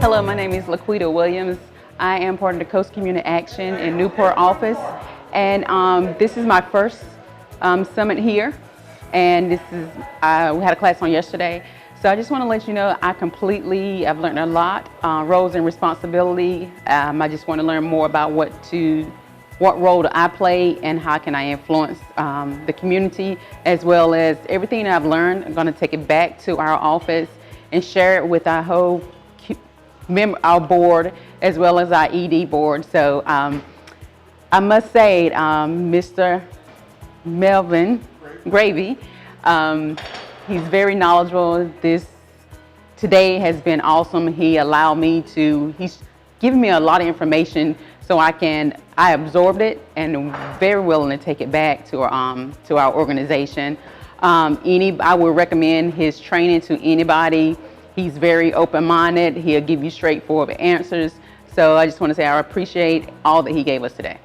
Hello, my name is Laquita Williams. I am part of the Coast Community Action in Newport office, and this is my first summit here. And this is we had a class on yesterday, so I just want to let you know I've learned a lot, roles and responsibility. I just want to learn more about what role do I play and how can I influence the community, as well as everything that I've learned. I'm going to take it back to our office and share it with our board as well as our ED board. So I must say, Mr. Melvin Gravy, he's very knowledgeable. Today has been awesome. He's given me a lot of information, so I absorbed it and am very willing to take it back to our organization. I would recommend his training to anybody. He's very open-minded. He'll give you straightforward answers. So I just want to say I appreciate all that he gave us today.